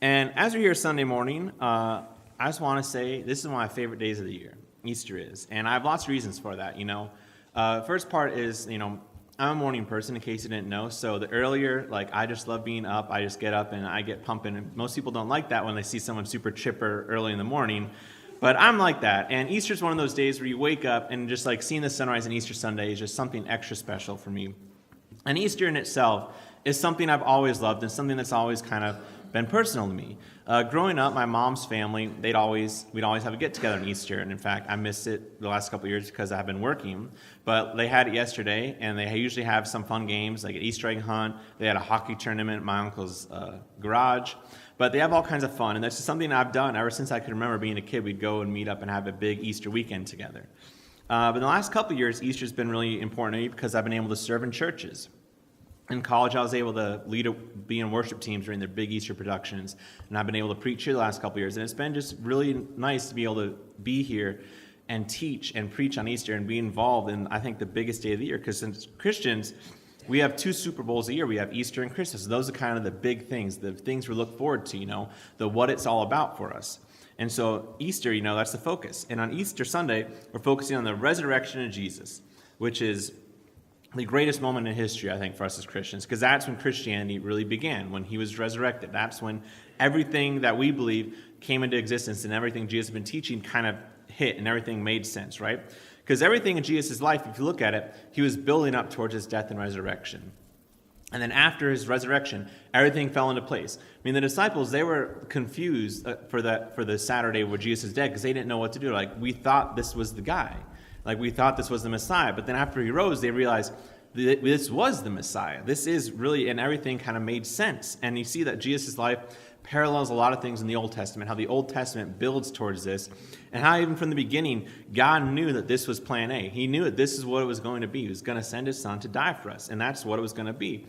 And as we're here Sunday morning, I just want to say this is one of my favorite days of the year. Easter is. And I have lots of reasons for that, First part is, I'm a morning person, in case you didn't know. So the earlier, I just love being up. I just get up and I get pumping. And most people don't like that when they see someone super chipper early in the morning. But I'm like that. And Easter's one of those days where you wake up and just seeing the sunrise on Easter Sunday is just something extra special for me. And Easter in itself is something I've always loved and something that's always kind of been personal to me. Growing up, my mom's family, we'd always have a get-together on Easter. And in fact, I missed it the last couple of years because I've been working. But they had it yesterday, and they usually have some fun games, like an Easter egg hunt. They had a hockey tournament at my uncle's garage. But they have all kinds of fun, and that's just something I've done ever since I could remember being a kid. We'd go and meet up and have a big Easter weekend together. But in the last couple of years, Easter's been really important to me because I've been able to serve in churches. In college, I was able to be in worship teams during their big Easter productions, and I've been able to preach here the last couple of years, and it's been just really nice to be able to be here and teach and preach on Easter and be involved in, I think, the biggest day of the year, because as Christians, we have 2 Super Bowls a year. We have Easter and Christmas. Those are kind of the big things, the things we look forward to, the what it's all about for us. And so Easter, that's the focus. And on Easter Sunday, we're focusing on the resurrection of Jesus, which is the greatest moment in history, I think, for us as Christians, because that's when Christianity really began, when he was resurrected. That's when everything that we believe came into existence and everything Jesus has been teaching kind of hit and everything made sense, right? Because everything in Jesus' life, if you look at it, he was building up towards his death and resurrection. And then after his resurrection, everything fell into place. I mean, the disciples, they were confused for the Saturday where Jesus is dead because they didn't know what to do. We thought this was the guy. We thought this was the Messiah. But then after he rose, they realized this was the Messiah. This is really, and everything kind of made sense. And you see that Jesus' life parallels a lot of things in the Old Testament, how the Old Testament builds towards this, and how even from the beginning, God knew that this was plan A. He knew that this is what it was going to be. He was going to send his son to die for us, and that's what it was going to be.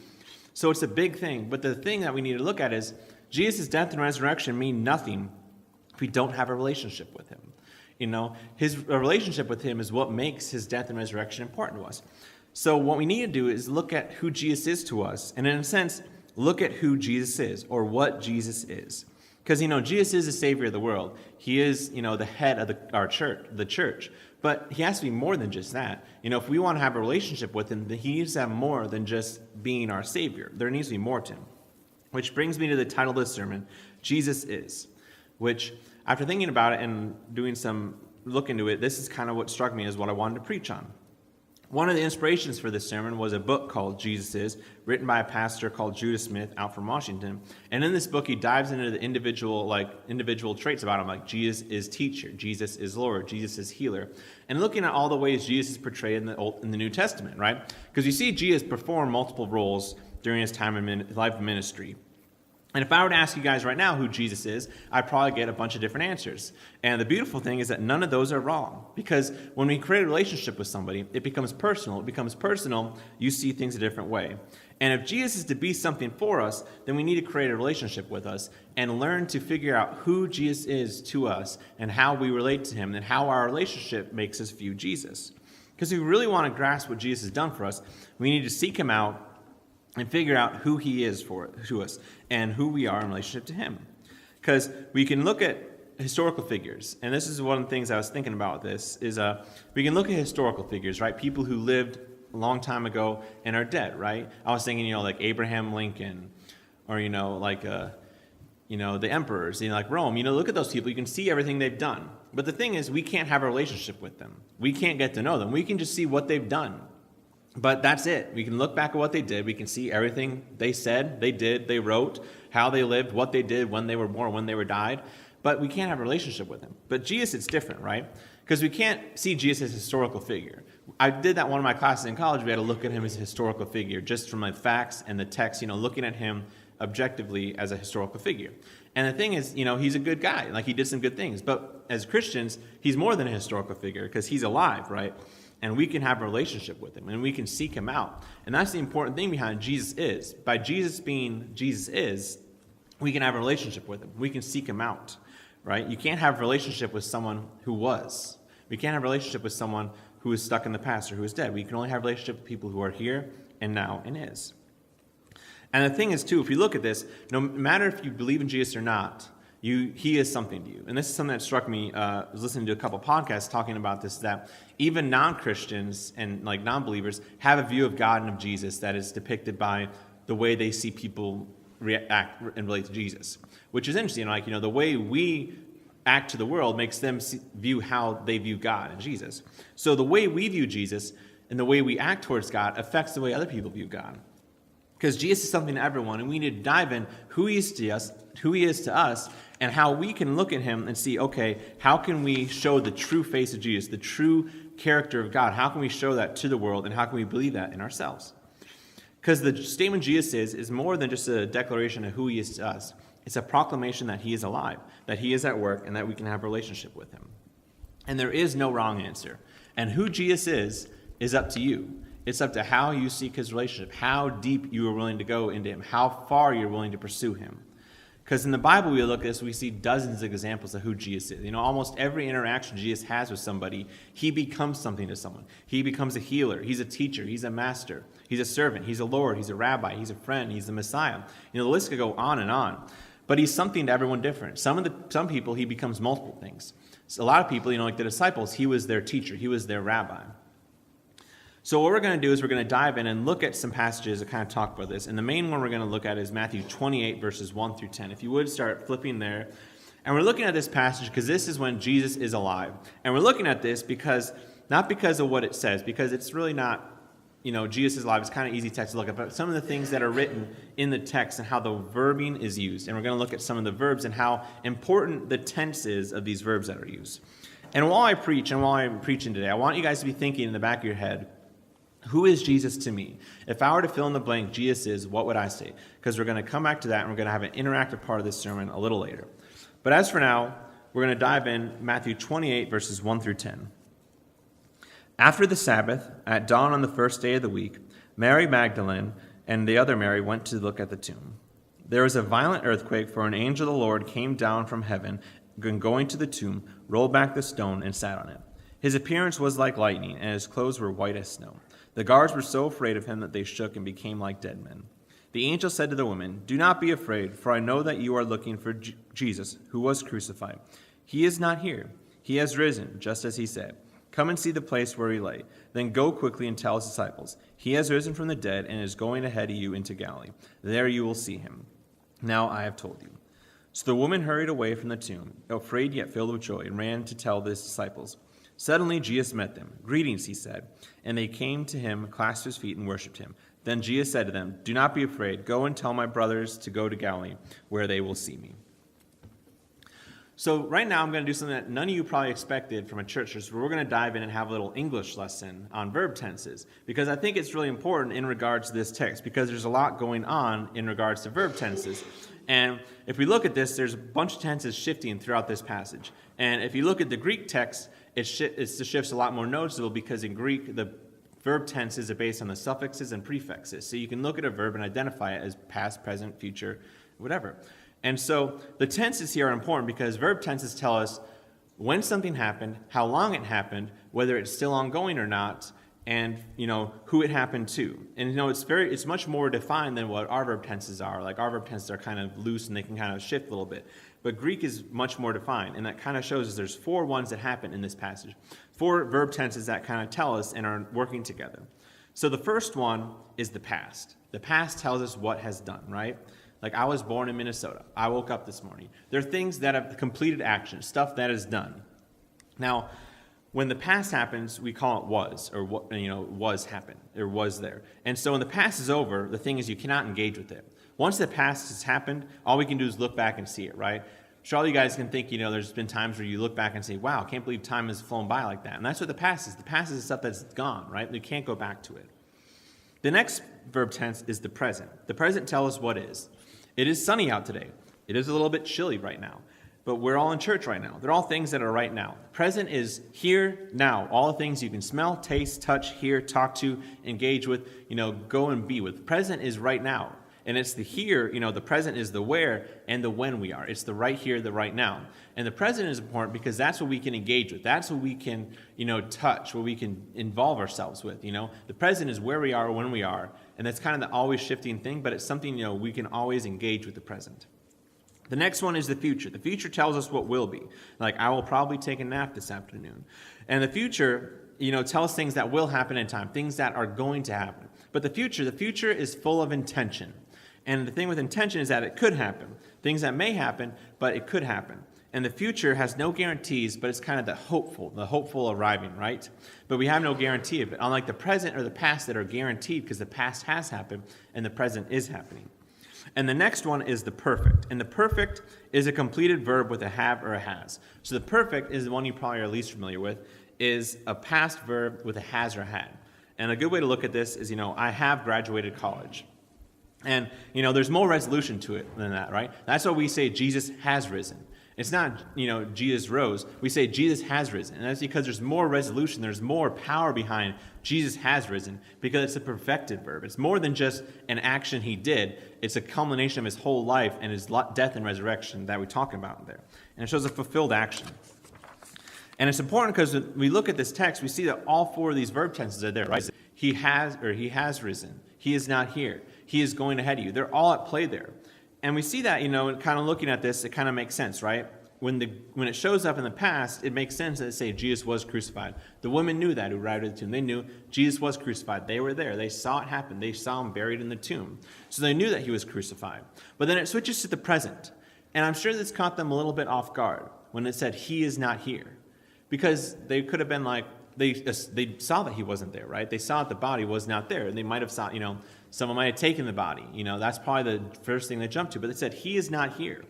So it's a big thing. But the thing that we need to look at is Jesus' death and resurrection mean nothing if we don't have a relationship with him. His relationship with him is what makes his death and resurrection important to us. So what we need to do is look at who Jesus is to us, and in a sense, look at who Jesus is, or what Jesus is. Because, Jesus is the Savior of the world. He is, the head of our church, the church. But he has to be more than just that. If we want to have a relationship with him, then he needs to have more than just being our Savior. There needs to be more to him. Which brings me to the title of this sermon, Jesus Is, which, after thinking about it and doing some look into it, this is kind of what struck me as what I wanted to preach on. One of the inspirations for this sermon was a book called Jesus Is, written by a pastor called Judah Smith out from Washington. And in this book, he dives into the individual traits about him, like Jesus is teacher, Jesus is Lord, Jesus is healer, and looking at all the ways Jesus is portrayed in the New Testament, right? Because you see Jesus perform multiple roles during his time in life of ministry. And if I were to ask you guys right now who Jesus is, I'd probably get a bunch of different answers. And the beautiful thing is that none of those are wrong. Because when we create a relationship with somebody, it becomes personal. It becomes personal, you see things a different way. And if Jesus is to be something for us, then we need to create a relationship with us and learn to figure out who Jesus is to us and how we relate to him and how our relationship makes us view Jesus. Because if we really want to grasp what Jesus has done for us, we need to seek him out and figure out who he is to us and who we are in relationship to him. Because we can look at historical figures, and this is one of the things I was thinking about with this, is we can look at historical figures, right? People who lived a long time ago and are dead, right? I was thinking, like Abraham Lincoln, or, the emperors, like Rome. Look at those people. You can see everything they've done. But the thing is, we can't have a relationship with them. We can't get to know them. We can just see what they've done. But that's it. We can look back at what they did. We can see everything they said, they did, they wrote, how they lived, what they did, when they were born, when they were died. But we can't have a relationship with him. But Jesus, it's different, right? Because we can't see Jesus as a historical figure. I did that one of my classes in college. We had to look at him as a historical figure, just from the facts and the text, looking at him objectively as a historical figure. And the thing is, he's a good guy. He did some good things. But as Christians, he's more than a historical figure because he's alive, right? And we can have a relationship with him, and we can seek him out. And that's the important thing behind Jesus Is. By Jesus being Jesus Is, we can have a relationship with him. We can seek him out, right? You can't have a relationship with someone who was. We can't have a relationship with someone who is stuck in the past or who is dead. We can only have a relationship with people who are here and now and is. And the thing is, too, if you look at this, no matter if you believe in Jesus or not, he is something to you. And this is something that struck me. I was listening to a couple podcasts talking about this, that even non-Christians and like non-believers have a view of God and of Jesus that is depicted by the way they see people react and relate to Jesus, which is interesting. Like, the way we act to the world makes them view how they view God and Jesus. So the way we view Jesus and the way we act towards God affects the way other people view God. Because Jesus is something to everyone, and we need to dive in who he is to us, and how we can look at him and see, okay, how can we show the true face of Jesus, the true character of God? How can we show that to the world, and how can we believe that in ourselves? Because the statement Jesus is more than just a declaration of who he is to us. It's a proclamation that he is alive, that he is at work, and that we can have a relationship with him. And there is no wrong answer. And who Jesus is up to you. It's up to how you seek his relationship, how deep you are willing to go into him, how far you're willing to pursue him. Because in the Bible, we look at this, we see dozens of examples of who Jesus is. Almost every interaction Jesus has with somebody, he becomes something to someone. He becomes a healer. He's a teacher. He's a master. He's a servant. He's a Lord. He's a rabbi. He's a friend. He's the Messiah. The list could go on and on. But he's something to everyone different. Some people, he becomes multiple things. So a lot of people, like the disciples, he was their teacher. He was their rabbi. So what we're going to do is we're going to dive in and look at some passages that kind of talk about this. And the main one we're going to look at is Matthew 28, verses 1 through 10. If you would start flipping there. And we're looking at this passage because this is when Jesus is alive. And we're looking at this not because of what it says, because it's really not, Jesus is alive. It's kind of easy text to look at. But some of the things that are written in the text and how the verbing is used. And we're going to look at some of the verbs and how important the tense is of these verbs that are used. And while I preach and while I'm preaching today, I want you guys to be thinking in the back of your head, who is Jesus to me? If I were to fill in the blank, Jesus is, what would I say? Because we're going to come back to that, and we're going to have an interactive part of this sermon a little later. But as for now, we're going to dive in Matthew 28, verses 1 through 10. After the Sabbath, at dawn on the first day of the week, Mary Magdalene and the other Mary went to look at the tomb. There was a violent earthquake, for an angel of the Lord came down from heaven, and going to the tomb, rolled back the stone and sat on it. His appearance was like lightning, and his clothes were white as snow. The guards were so afraid of him that they shook and became like dead men. The angel said to the women, "Do not be afraid, for I know that you are looking for Jesus, who was crucified. He is not here. He has risen, just as he said. Come and see the place where he lay. Then go quickly and tell his disciples, he has risen from the dead and is going ahead of you into Galilee. There you will see him. Now I have told you." So the woman hurried away from the tomb, afraid yet filled with joy, and ran to tell his disciples. Suddenly Jesus met them. "Greetings," he said. And they came to him, clasped his feet, and worshipped him. Then Jesus said to them, "Do not be afraid. Go and tell my brothers to go to Galilee, where they will see me." So right now I'm going to do something that none of you probably expected from a church. So we're going to dive in and have a little English lesson on verb tenses, because I think it's really important in regards to this text, because there's a lot going on in regards to verb tenses. And if we look at this, there's a bunch of tenses shifting throughout this passage. And if you look at the Greek text, the shift's a lot more noticeable, because in Greek, the verb tenses are based on the suffixes and prefixes. So you can look at a verb and identify it as past, present, future, whatever. And so the tenses here are important because verb tenses tell us when something happened, how long it happened, whether it's still ongoing or not, and who it happened to. And it's much more defined than what our verb tenses are. Like, our verb tenses are kind of loose and they can kind of shift a little bit. But Greek is much more defined, and that kind of shows us there's 4 ones that happen in this passage. 4 verb tenses that kind of tell us and are working together. So the first one is the past. The past tells us what has done, right? Like, I was born in Minnesota. I woke up this morning. There are things that have completed action, stuff that is done. Now, when the past happens, we call it was, or was happened, or was there. And so when the past is over, the thing is you cannot engage with it. Once the past has happened, all we can do is look back and see it, right? Sure, all you guys can think, there's been times where you look back and say, wow, I can't believe time has flown by like that. And that's what the past is. The past is the stuff that's gone, right? We can't go back to it. The next verb tense is the present. The present tells us what is. It is sunny out today. It is a little bit chilly right now. But we're all in church right now. They're all things that are right now. Present is here, now. All the things you can smell, taste, touch, hear, talk to, engage with, go and be with. Present is right now. And it's the here, the present is the where and the when we are. It's the right here, the right now. And the present is important because that's what we can engage with. That's what we can, touch, what we can involve ourselves with, The present is where we are, when we are. And that's kind of the always shifting thing, but it's something, we can always engage with the present. The next one is the future. The future tells us what will be. Like, I will probably take a nap this afternoon. And the future, tells things that will happen in time, things that are going to happen. But the future is full of intention. And the thing with intention is that it could happen. Things that may happen, but it could happen. And the future has no guarantees, but it's kind of the hopeful arriving, right? But we have no guarantee of it, unlike the present or the past that are guaranteed because the past has happened and the present is happening. And the next one is the perfect. And the perfect is a completed verb with a have or a has. So the perfect is the one you probably are least familiar with, is a past verb with a has or a had. And a good way to look at this is, I have graduated college. And, there's more resolution to it than that, right? That's why we say Jesus has risen. It's not, Jesus rose. We say Jesus has risen. And that's because there's more resolution. There's more power behind Jesus has risen because it's a perfected verb. It's more than just an action he did. It's a culmination of his whole life and his death and resurrection that we talk about there. And it shows a fulfilled action. And it's important because when we look at this text, we see that all four of these verb tenses are there, right? He has risen. He is not here. He is going ahead of you. They're all at play there. And we see that, kind of looking at this, it kind of makes sense, right? When it shows up in the past, it makes sense that it say Jesus was crucified. The women knew that who arrived at the tomb. They knew Jesus was crucified. They were there. They saw it happen. They saw him buried in the tomb. So they knew that he was crucified. But then it switches to the present. And I'm sure this caught them a little bit off guard when it said he is not here. Because they could have been like, they saw that he wasn't there, right? They saw that the body was not there. And they might have thought, someone might have taken the body. That's probably the first thing they jumped to. But they said, he is not here.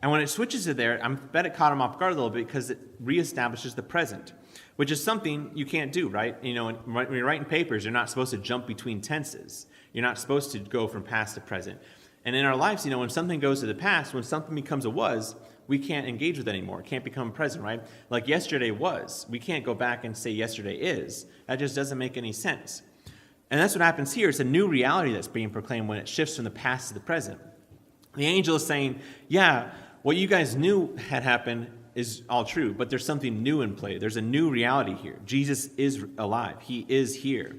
And when it switches to there, I bet it caught them off guard a little bit because it reestablishes the present, which is something you can't do, right? When you're writing papers, you're not supposed to jump between tenses. You're not supposed to go from past to present. And in our lives, when something goes to the past, when something becomes a was, we can't engage with it anymore. It can't become present, right? Like yesterday was. We can't go back and say yesterday is. That just doesn't make any sense. And that's what happens here. It's a new reality that's being proclaimed when it shifts from the past to the present. The angel is saying, yeah, what you guys knew had happened is all true, but there's something new in play. There's a new reality here. Jesus is alive. He is here.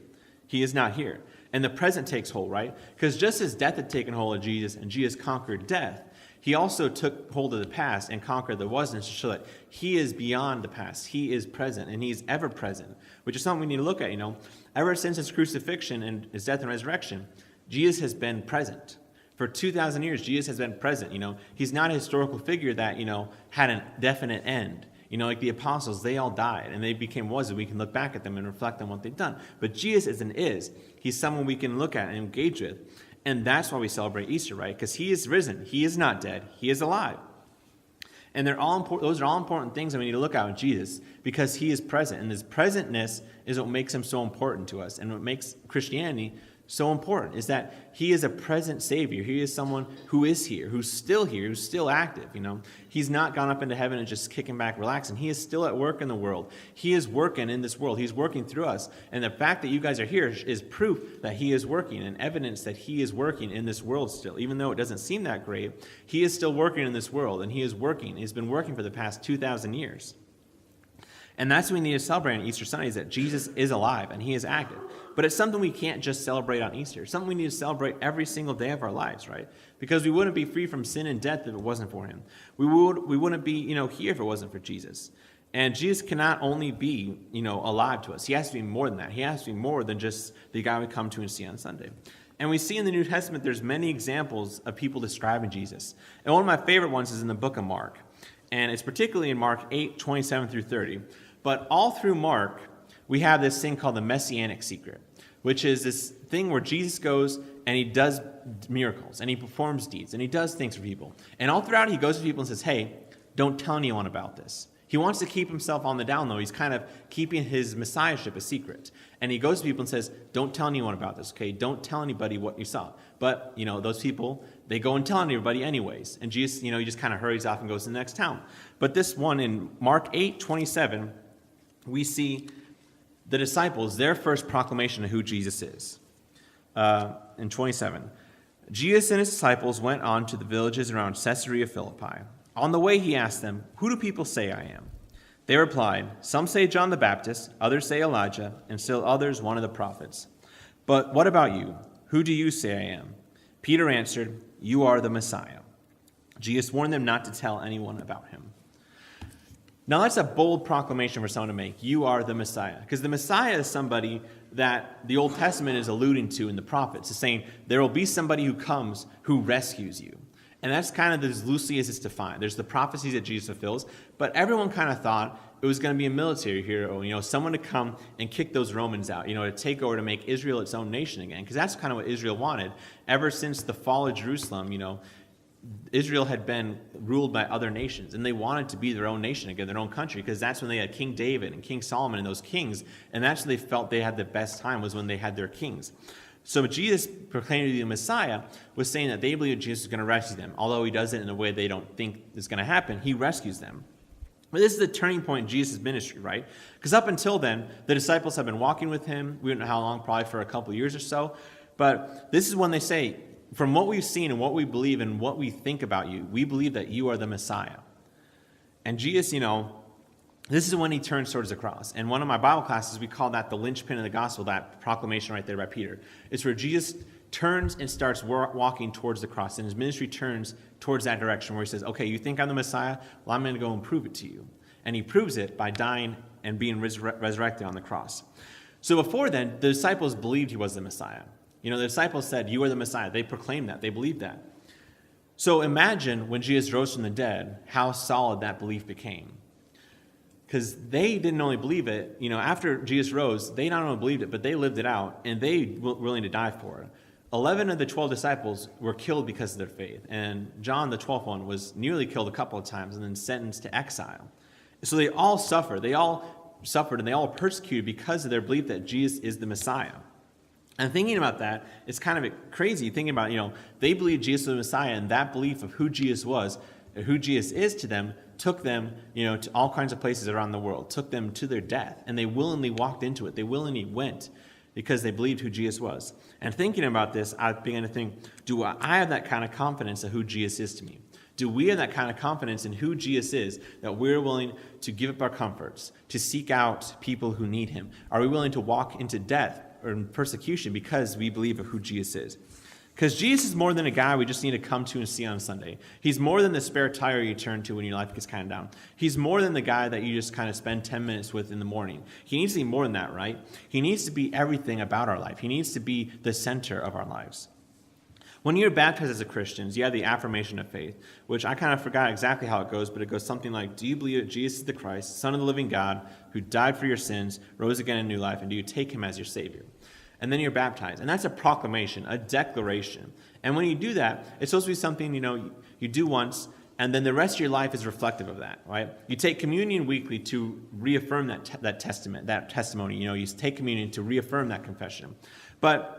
He is not here. And the present takes hold, right? Because just as death had taken hold of Jesus and Jesus conquered death, he also took hold of the past and conquered the wasn't to show that he is beyond the past. He is present, and he is ever present, which is something we need to look at, Ever since his crucifixion and his death and resurrection, Jesus has been present. For 2,000 years, Jesus has been present, He's not a historical figure that, had a definite end. Like the apostles, they all died, and they became was, and we can look back at them and reflect on what they've done. But Jesus is and is. He's someone we can look at and engage with. And that's why we celebrate Easter, right? Because he is risen. He is not dead. He is alive. And they're all important. Those are all important things that we need to look at with Jesus because he is present. And his presentness is what makes him so important to us. And what makes Christianity so important is that he is a present Savior. He is someone who is here, who's still active, He's not gone up into heaven and just kicking back, relaxing. He is still at work in the world. He is working in this world. He's working through us. And the fact that you guys are here is proof that he is working and evidence that he is working in this world still. Even though it doesn't seem that great, he is still working in this world, and he is working. He's been working for the past 2,000 years. And that's what we need to celebrate on Easter Sunday, is that Jesus is alive and he is active. But it's something we can't just celebrate on Easter. It's something we need to celebrate every single day of our lives, right? Because we wouldn't be free from sin and death if it wasn't for him. We wouldn't be, here if it wasn't for Jesus. And Jesus cannot only be, alive to us. He has to be more than that. He has to be more than just the guy we come to and see on Sunday. And we see in the New Testament, there's many examples of people describing Jesus. And one of my favorite ones is in the book of Mark. And it's particularly in Mark 8, 27 through 30. But all through Mark, we have this thing called the Messianic secret, which is this thing where Jesus goes and he does miracles and he performs deeds and he does things for people. And all throughout, he goes to people and says, hey, don't tell anyone about this. He wants to keep himself on the down low. He's kind of keeping his messiahship a secret. And he goes to people and says, don't tell anyone about this, okay? Don't tell anybody what you saw. But, those people, they go and tell everybody anyways. And Jesus, he just kind of hurries off and goes to the next town. But this one in Mark 8, 27, we see the disciples, their first proclamation of who Jesus is. In 27, Jesus and his disciples went on to the villages around Caesarea Philippi. On the way, he asked them, "Who do people say I am?" They replied, "Some say John the Baptist, others say Elijah, and still others one of the prophets. But what about you? Who do you say I am?" Peter answered, "You are the Messiah." Jesus warned them not to tell anyone about him. Now that's a bold proclamation for someone to make. You are the Messiah. Because the Messiah is somebody that the Old Testament is alluding to in the prophets. It's saying there will be somebody who comes who rescues you. And that's kind of as loosely as it's defined. There's the prophecies that Jesus fulfills, but everyone kind of thought it was going to be a military hero, someone to come and kick those Romans out, to take over, to make Israel its own nation again. Because that's kind of what Israel wanted. Ever since the fall of Jerusalem, Israel had been ruled by other nations, and they wanted to be their own nation again, their own country, because that's when they had King David and King Solomon and those kings, and that's when they felt they had the best time, was when they had their kings. So Jesus, proclaiming to be the Messiah, was saying that they believe Jesus is going to rescue them. Although he does it in a way they don't think is going to happen, he rescues them. But this is the turning point in Jesus' ministry, right? Because up until then, the disciples have been walking with him. We don't know how long, probably for a couple years or so. But this is when they say, from what we've seen and what we believe and what we think about you, we believe that you are the Messiah. And Jesus, this is when he turns towards the cross. And one of my Bible classes, we call that the linchpin of the gospel, that proclamation right there by Peter. It's where Jesus turns and starts walking towards the cross. And his ministry turns towards that direction where he says, okay, you think I'm the Messiah? Well, I'm going to go and prove it to you. And he proves it by dying and being resurrected on the cross. So before then, the disciples believed he was the Messiah. The disciples said, you are the Messiah. They proclaimed that. They believed that. So imagine when Jesus rose from the dead, how solid that belief became. Because they didn't only believe it, after Jesus rose, they not only believed it, but they lived it out, and they were willing to die for it. 11 of the 12 disciples were killed because of their faith, and John, the 12th one, was nearly killed a couple of times and then sentenced to exile. So they all suffered. They all suffered, and they all persecuted because of their belief that Jesus is the Messiah. And thinking about that, it's kind of crazy thinking about, they believed Jesus was the Messiah, and that belief of who Jesus was, or who Jesus is to them, took them, to all kinds of places around the world, took them to their death, and they willingly walked into it. They willingly went because they believed who Jesus was. And thinking about this, I began to think, do I have that kind of confidence of who Jesus is to me? Do we have that kind of confidence in who Jesus is, that we're willing to give up our comforts, to seek out people who need him? Are we willing to walk into death or in persecution because we believe of who Jesus is? Because Jesus is more than a guy we just need to come to and see on Sunday. He's more than the spare tire you turn to when your life gets kind of down. He's more than the guy that you just kind of spend 10 minutes with in the morning. He needs to be more than that, right? He needs to be everything about our life. He needs to be the center of our lives. When you're baptized as a Christian, you have the affirmation of faith, which I kind of forgot exactly how it goes, but it goes something like, do you believe that Jesus is the Christ, Son of the living God, who died for your sins, rose again in new life, and do you take him as your Savior? And then you're baptized. And that's a proclamation, a declaration. And when you do that, it's supposed to be something, you do once, and then the rest of your life is reflective of that, right? You take communion weekly to reaffirm that testimony. You take communion to reaffirm that confession. But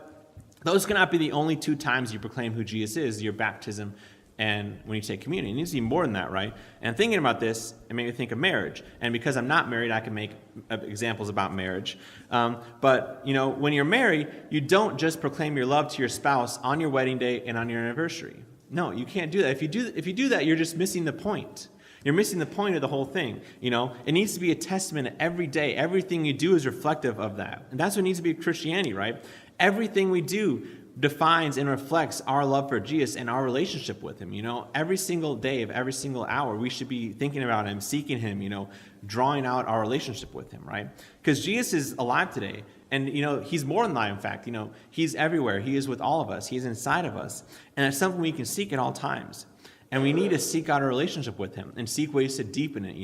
those cannot be the only two times you proclaim who Jesus is, your baptism and when you take communion. It needs to be more than that, right? And thinking about this, it made me think of marriage. And because I'm not married, I can make examples about marriage. But when you're married, you don't just proclaim your love to your spouse on your wedding day and on your anniversary. No, you can't do that. If you do that, you're just missing the point. You're missing the point of the whole thing. It needs to be a testament every day. Everything you do is reflective of that. And that's what needs to be Christianity, right? Everything we do defines and reflects our love for Jesus and our relationship with him. Every single day of every single hour, we should be thinking about him, seeking him, drawing out our relationship with him, right? Because Jesus is alive today. And, he's more than alive, in fact. He's everywhere. He is with all of us. He's inside of us. And it's something we can seek at all times. And we need to seek out a relationship with him and seek ways to deepen it,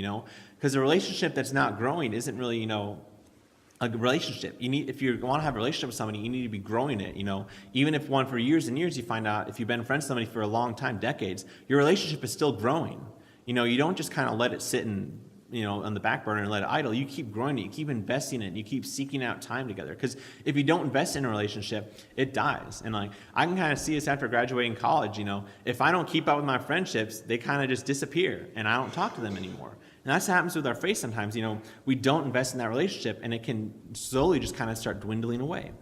because a relationship that's not growing isn't really, a relationship. If you want to have a relationship with somebody, you need to be growing it, Even if for years and years, you find out if you've been friends with somebody for a long time, decades, your relationship is still growing. You don't just kind of let it sit and, on the back burner and let it idle. You keep growing it, you keep investing in it, you keep seeking out time together. Because if you don't invest in a relationship, it dies. And I can kind of see this after graduating college, if I don't keep up with my friendships, they kind of just disappear and I don't talk to them anymore. And that's what happens with our faith sometimes. We don't invest in that relationship and it can slowly just kind of start dwindling away.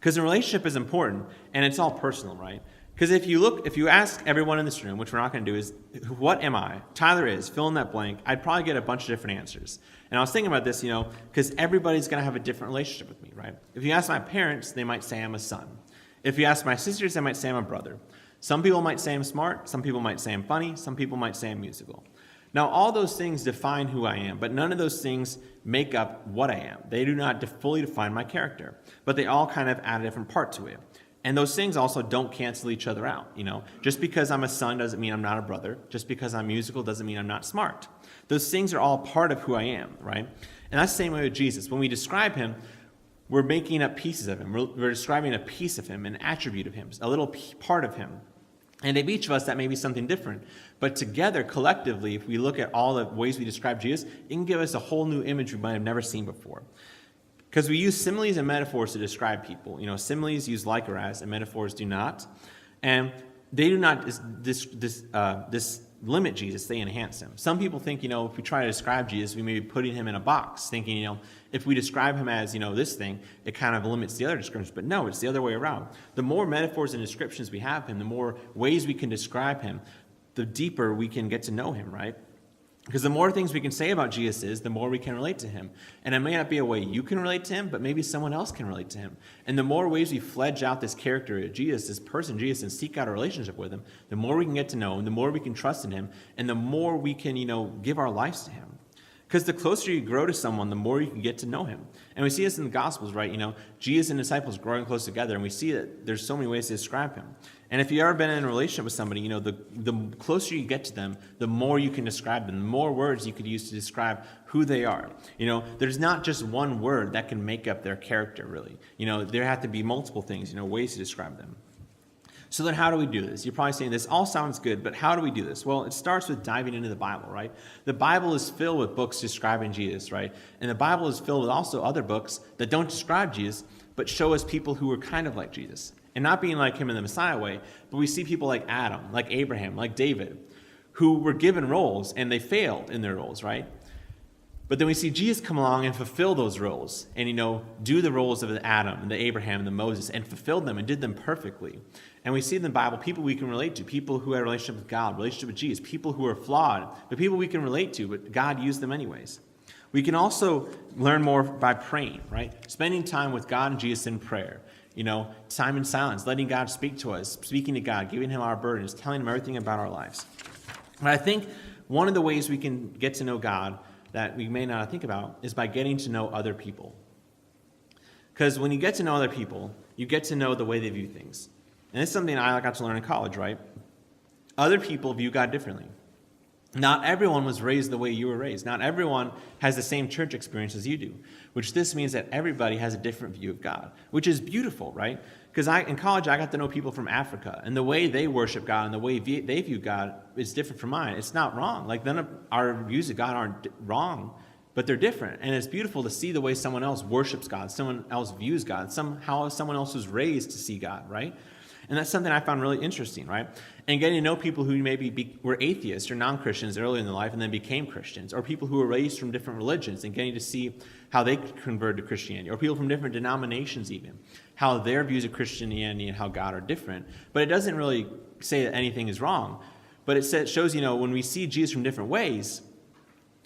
Because a relationship is important, and it's all personal, right? Because if you ask everyone in this room, which we're not going to do, is what am I? Tyler is, fill in that blank. I'd probably get a bunch of different answers. And I was thinking about this, because everybody's going to have a different relationship with me, right? If you ask my parents, they might say I'm a son. If you ask my sisters, they might say I'm a brother. Some people might say I'm smart. Some people might say I'm funny. Some people might say I'm musical. Now, all those things define who I am, but none of those things make up what I am. They do not fully define my character, but they all kind of add a different part to it. And those things also don't cancel each other out, Just because I'm a son doesn't mean I'm not a brother. Just because I'm musical doesn't mean I'm not smart. Those things are all part of who I am, right? And that's the same way with Jesus. When we describe him, we're making up pieces of him. We're describing a piece of him, an attribute of him, a little part of him. And of each of us, that may be something different. But together, collectively, if we look at all the ways we describe Jesus, it can give us a whole new image we might have never seen before. Because we use similes and metaphors to describe people. Similes use like or as, and metaphors do not. And they do not limit Jesus, they enhance him. Some people think, if we try to describe Jesus, we may be putting him in a box, thinking, if we describe him as, this thing, it kind of limits the other descriptions. But no, it's the other way around. The more metaphors and descriptions we have him, the more ways we can describe him, the deeper we can get to know him, right? Because the more things we can say about Jesus is, the more we can relate to him. And it may not be a way you can relate to him, but maybe someone else can relate to him. And the more ways we fledge out this character of Jesus, this person Jesus, and seek out a relationship with him, the more we can get to know him, the more we can trust in him, and the more we can, give our lives to him. Because the closer you grow to someone, the more you can get to know him. And we see this in the Gospels, right? Jesus and disciples growing close together, and we see that there's so many ways to describe him. And if you've ever been in a relationship with somebody, the closer you get to them, the more you can describe them, the more words you could use to describe who they are. There's not just one word that can make up their character, really. There have to be multiple things, ways to describe them. So then how do we do this? You're probably saying this all sounds good, but how do we do this? Well, it starts with diving into the Bible, right? The Bible is filled with books describing Jesus, right? And the Bible is filled with also other books that don't describe Jesus, but show us people who are kind of like Jesus. And not being like him in the Messiah way, but we see people like Adam, like Abraham, like David, who were given roles and they failed in their roles, right? But then we see Jesus come along and fulfill those roles and, do the roles of the Adam and the Abraham and the Moses and fulfilled them and did them perfectly. And we see in the Bible people we can relate to, people who had a relationship with God, relationship with Jesus, people who are flawed, but people we can relate to, but God used them anyways. We can also learn more by praying, right? Spending time with God and Jesus in prayer. Time in silence, letting God speak to us, speaking to God, giving him our burdens, telling him everything about our lives. But I think one of the ways we can get to know God that we may not think about is by getting to know other people. Because when you get to know other people, you get to know the way they view things. And it's something I got to learn in college, right? Other people view God differently. Not everyone was raised the way you were raised. Not everyone has the same church experience as you do, which this means that everybody has a different view of God, which is beautiful, right? Because in college, I got to know people from Africa, and the way they worship God and the way they view God is different from mine. It's not wrong. Like, none of our views of God aren't wrong, but they're different. And it's beautiful to see the way someone else worships God, someone else views God, how someone else was raised to see God, right? And that's something I found really interesting, right? And getting to know people who maybe were atheists or non-Christians early in their life and then became Christians, or people who were raised from different religions and getting to see how they converted to Christianity, or people from different denominations even, how their views of Christianity and how God are different. But it doesn't really say that anything is wrong. But it shows, when we see Jesus from different ways,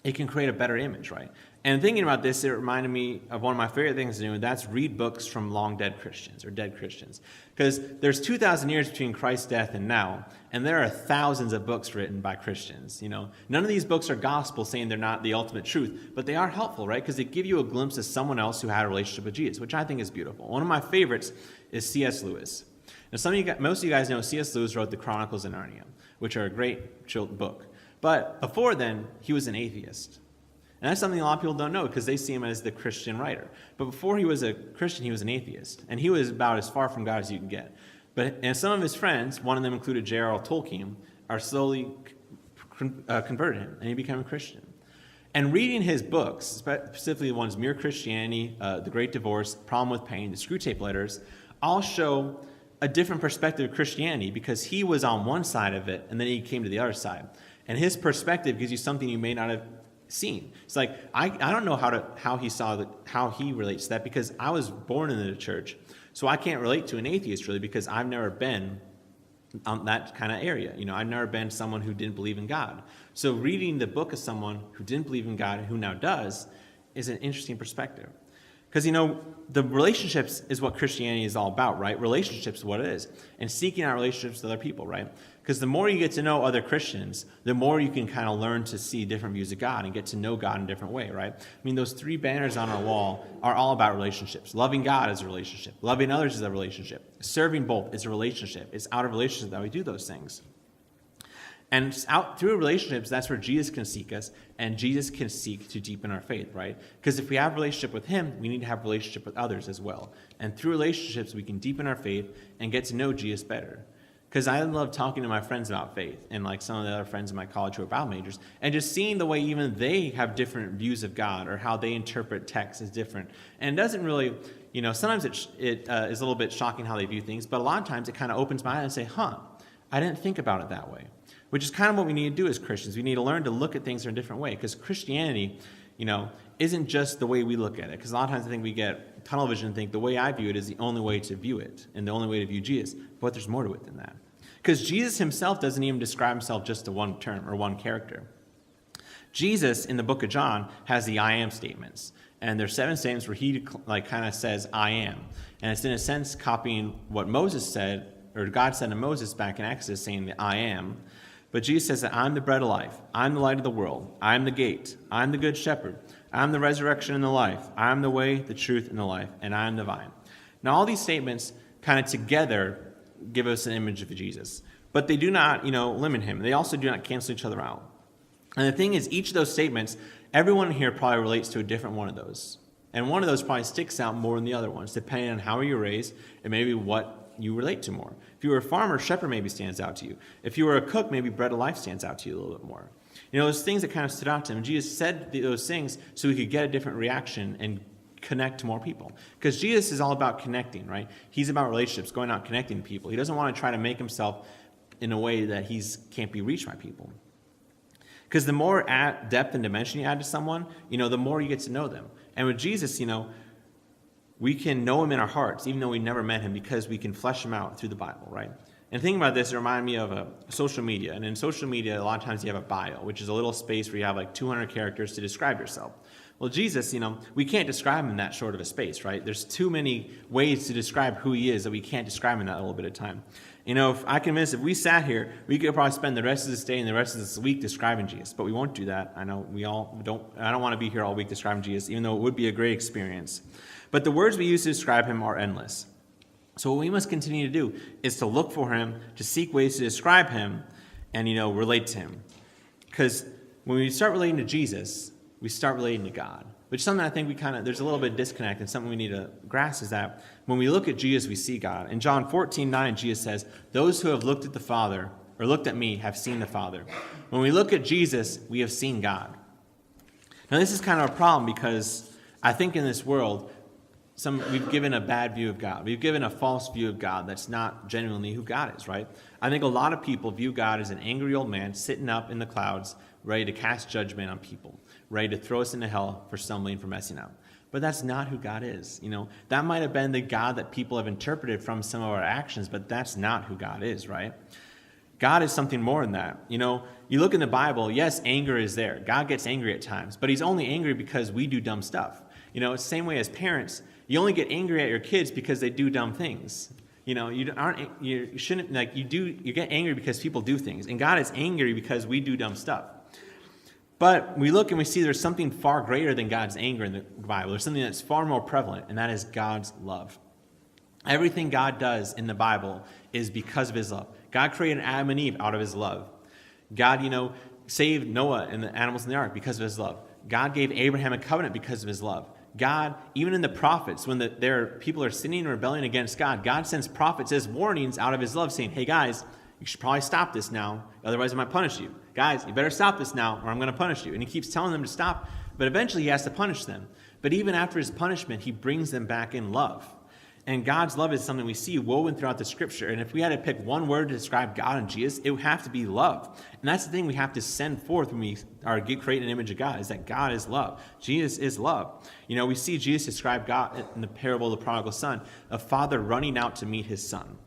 it can create a better image, right? And thinking about this, it reminded me of one of my favorite things to do, and that's read books from long dead Christians or dead Christians. Because there's 2,000 years between Christ's death and now, and there are thousands of books written by Christians. None of these books are gospel saying they're not the ultimate truth, but they are helpful, right? Because they give you a glimpse of someone else who had a relationship with Jesus, which I think is beautiful. One of my favorites is C.S. Lewis. Now, most of you guys know C.S. Lewis wrote The Chronicles of Narnia, which are a great book. But before then, he was an atheist. And that's something a lot of people don't know because they see him as the Christian writer. But before he was a Christian, he was an atheist. And he was about as far from God as you can get. And some of his friends, one of them included J.R.R. Tolkien, are slowly converted him, and he became a Christian. And reading his books, specifically the ones Mere Christianity, The Great Divorce, Problem with Pain, the Screwtape Letters, all show a different perspective of Christianity because he was on one side of it, and then he came to the other side. And his perspective gives you something you may not have seen. It's like I don't know how he relates to that because I was born in the church. So I can't relate to an atheist really because I've never been on that kind of area. I've never been someone who didn't believe in God. So reading the book of someone who didn't believe in God and who now does is an interesting perspective. Because, the relationships is what Christianity is all about, right? Relationships is what it is. And seeking out relationships with other people, right? Because the more you get to know other Christians, the more you can kind of learn to see different views of God and get to know God in a different way, right? Those 3 banners on our wall are all about relationships. Loving God is a relationship. Loving others is a relationship. Serving both is a relationship. It's out of relationships that we do those things. And out through relationships, that's where Jesus can seek us, and Jesus can seek to deepen our faith, right? Because if we have a relationship with him, we need to have a relationship with others as well. And through relationships, we can deepen our faith and get to know Jesus better. Because I love talking to my friends about faith, and like some of the other friends in my college who are Bible majors, and just seeing the way even they have different views of God or how they interpret text is different. And it doesn't really, sometimes it is a little bit shocking how they view things, but a lot of times it kind of opens my eyes and say, I didn't think about it that way. Which is kind of what we need to do as Christians. We need to learn to look at things in a different way. Because Christianity, isn't just the way we look at it. Because a lot of times I think we get tunnel vision and think the way I view it is the only way to view it. And the only way to view Jesus. But there's more to it than that. Because Jesus himself doesn't even describe himself just to one term or one character. Jesus, in the book of John, has the I am statements. And there's 7 statements where he kind of says, I am. And it's in a sense copying what Moses said, or God said to Moses back in Exodus, saying that I am. But Jesus says that I'm the bread of life. I'm the light of the world. I'm the gate. I'm the good shepherd. I'm the resurrection and the life. I'm the way, the truth, and the life. And I'm the vine. Now, all these statements kind of together give us an image of Jesus. But they do not, limit him. They also do not cancel each other out. And the thing is, each of those statements, everyone here probably relates to a different one of those. And one of those probably sticks out more than the other ones, depending on how you're raised and maybe what you relate to more. If you were a farmer, shepherd maybe stands out to you. If you were a cook, maybe bread of life stands out to you a little bit more. Those things that kind of stood out to him. Jesus said those things so he could get a different reaction and connect to more people. Because Jesus is all about connecting, right? He's about relationships, going out connecting to people. He doesn't want to try to make himself in a way that he can't be reached by people. Because the more depth and dimension you add to someone, the more you get to know them. And with Jesus, we can know him in our hearts, even though we never met him, because we can flesh him out through the Bible, right? And thinking about this, it reminded me of social media. And in social media, a lot of times you have a bio, which is a little space where you have like 200 characters to describe yourself. Well, Jesus, we can't describe him in that short of a space, right? There's too many ways to describe who he is that we can't describe him in that little bit of time. If we sat here, we could probably spend the rest of this day and the rest of this week describing Jesus, but we won't do that. I know I don't want to be here all week describing Jesus, even though it would be a great experience. But the words we use to describe him are endless. So what we must continue to do is to look for him, to seek ways to describe him, and, relate to him. Because when we start relating to Jesus, we start relating to God. Which is something I think there's a little bit of disconnect, and something we need to grasp is that when we look at Jesus, we see God. In John 14:9, Jesus says, those who have looked at the Father, or looked at me, have seen the Father. When we look at Jesus, we have seen God. Now this is kind of a problem because I think in this world, we've given a bad view of God. We've given a false view of God that's not genuinely who God is, right? I think a lot of people view God as an angry old man sitting up in the clouds, ready to cast judgment on people, ready to throw us into hell for stumbling, for messing up. But that's not who God is. That might have been the God that people have interpreted from some of our actions, but that's not who God is, right? God is something more than that. You look in the Bible, yes, anger is there. God gets angry at times, but he's only angry because we do dumb stuff. It's the same way as parents. You only get angry at your kids because they do dumb things. You get angry because people do things. And God is angry because we do dumb stuff. But we look and we see there's something far greater than God's anger in the Bible. There's something that's far more prevalent, and that is God's love. Everything God does in the Bible is because of his love. God created Adam and Eve out of his love. God, saved Noah and the animals in the ark because of his love. God gave Abraham a covenant because of his love. God, even in the prophets, when people are sinning and rebelling against God, God sends prophets as warnings out of his love saying, hey guys, you should probably stop this now, otherwise I might punish you. Guys, you better stop this now or I'm going to punish you. And he keeps telling them to stop, but eventually he has to punish them. But even after his punishment, he brings them back in love. And God's love is something we see woven throughout the scripture. And if we had to pick one word to describe God and Jesus, it would have to be love. And that's the thing we have to send forth when we are creating an image of God, is that God is love. Jesus is love. We see Jesus describe God in the parable of the prodigal son, a father running out to meet his son.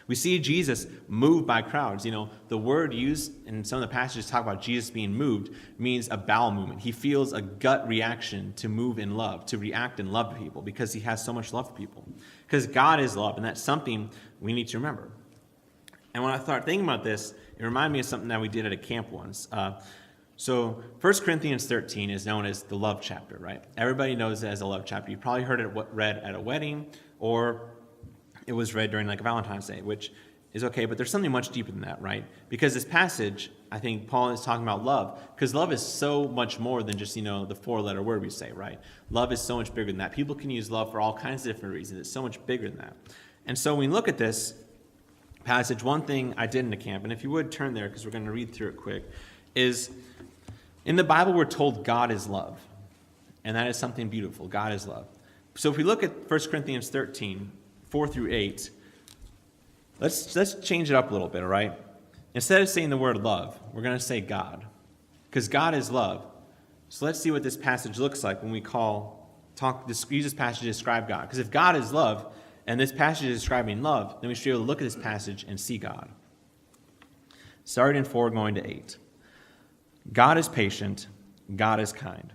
We see Jesus moved by crowds. The word used in some of the passages talk about Jesus being moved means a bowel movement. He feels a gut reaction to move in love, to react in love to people, because he has so much love for people. Because God is love, and that's something we need to remember. And when I started thinking about this, it reminded me of something that we did at a camp once. So 1 Corinthians 13 is known as the love chapter, right? Everybody knows it as a love chapter. You probably heard it read at a wedding, or it was read during like Valentine's Day, which is okay, but there's something much deeper than that, right? Because this passage, I think Paul is talking about love, because love is so much more than just, the four-letter word we say, right? Love is so much bigger than that. People can use love for all kinds of different reasons. It's so much bigger than that. And so when we look at this passage, one thing I did in the camp, and if you would turn there, because we're going to read through it quick, is in the Bible we're told God is love. And that is something beautiful. God is love. So if we look at 1 Corinthians 13, 4 through 8, let's change it up a little bit, all right? Instead of saying the word love, we're going to say God, because God is love. So let's see what this passage looks like when we use this passage to describe God. Because if God is love, and this passage is describing love, then we should be able to look at this passage and see God. Starting in 4, going to 8. God is patient. God is kind.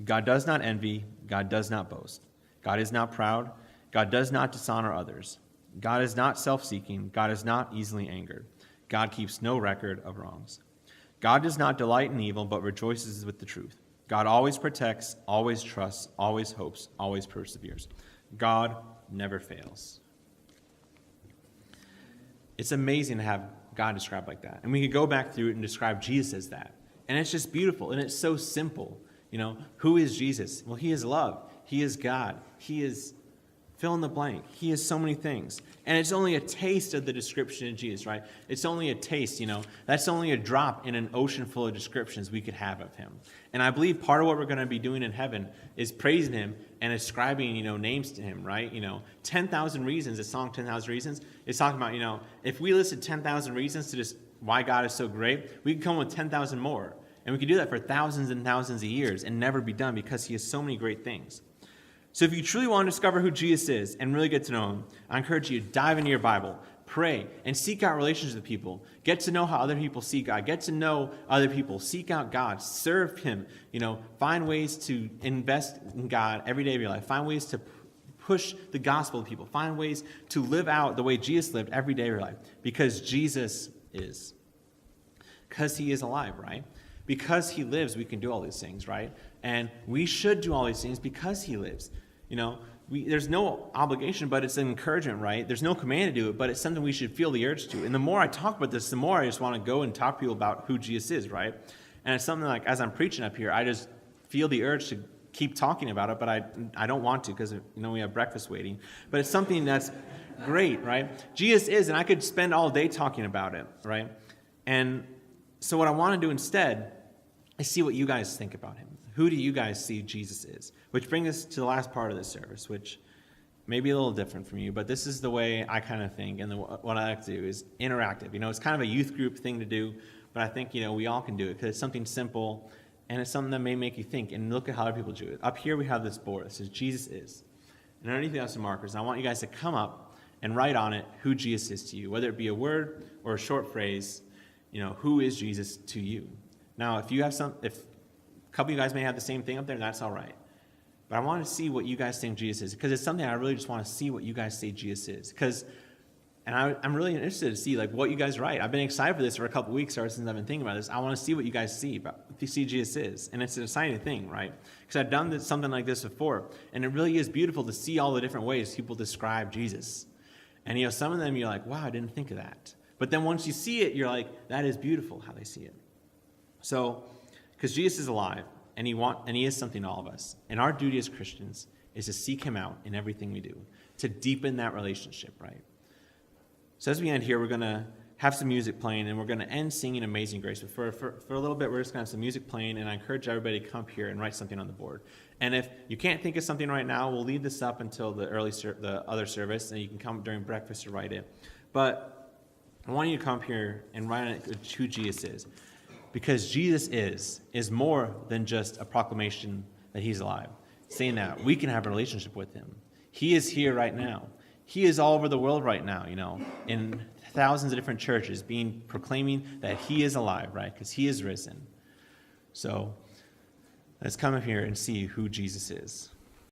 God does not envy. God does not boast. God is not proud. God does not dishonor others. God is not self-seeking. God is not easily angered. God keeps no record of wrongs. God does not delight in evil, but rejoices with the truth. God always protects, always trusts, always hopes, always perseveres. God never fails. It's amazing to have God described like that. And we could go back through it and describe Jesus as that. And it's just beautiful, and it's so simple. Who is Jesus? Well, he is love. He is God. He is fill in the blank. He is so many things. And it's only a taste of the description of Jesus, right? It's only a taste, That's only a drop in an ocean full of descriptions we could have of him. And I believe part of what we're going to be doing in heaven is praising him and ascribing, names to him, right? 10,000 Reasons, the song 10,000 Reasons, is talking about, if we listed 10,000 reasons to just why God is so great, we could come with 10,000 more. And we could do that for thousands and thousands of years and never be done, because he has so many great things. So if you truly want to discover who Jesus is and really get to know him, I encourage you to dive into your Bible, pray, and seek out relationships with people. Get to know how other people see God. Get to know other people. Seek out God. Serve him. Find ways to invest in God every day of your life. Find ways to push the gospel to people. Find ways to live out the way Jesus lived every day of your life. Because Jesus is. Because he is alive, right? Because he lives, we can do all these things, right? And we should do all these things because he lives. There's no obligation, but it's an encouragement, right? There's no command to do it, but it's something we should feel the urge to. And the more I talk about this, the more I just want to go and talk to people about who Jesus is, right? And it's something like, as I'm preaching up here, I just feel the urge to keep talking about it, but I don't want to, because we have breakfast waiting. But it's something that's great, right? Jesus is, and I could spend all day talking about it, right? And so what I want to do instead is see what you guys think about him. Who do you guys see Jesus is? Which brings us to the last part of this service, which may be a little different from you, but this is the way I kind of think, and what I like to do is interactive. It's kind of a youth group thing to do, but I think, we all can do it, because it's something simple, and it's something that may make you think, and look at how other people do it. Up here we have this board that says Jesus is. And underneath we have some markers, and I want you guys to come up and write on it who Jesus is to you, whether it be a word or a short phrase, who is Jesus to you? Now, if a couple of you guys may have the same thing up there, that's all right. But I want to see what you guys think Jesus is, because it's something I really just want to see what you guys say Jesus is. I'm really interested to see what you guys write. I've been excited for this for a couple of weeks since I've been thinking about this. I want to see what you guys see Jesus is, and it's an exciting thing, right? Because I've done something like this before, and it really is beautiful to see all the different ways people describe Jesus. And some of them you're like, wow, I didn't think of that. But then once you see it, you're like, that is beautiful how they see it. So, because Jesus is alive, and he is something to all of us. And our duty as Christians is to seek him out in everything we do, to deepen that relationship, right? So as we end here, we're going to have some music playing, and we're going to end singing Amazing Grace. But for a little bit, we're just going to have some music playing, and I encourage everybody to come up here and write something on the board. And if you can't think of something right now, we'll leave this up until the other service, and you can come during breakfast to write it. But I want you to come up here and write on it who Jesus is. Because Jesus is more than just a proclamation that he's alive. Saying that we can have a relationship with him. He is here right now. He is all over the world right now, in thousands of different churches proclaiming that he is alive, right? Because he is risen. So let's come up here and see who Jesus is.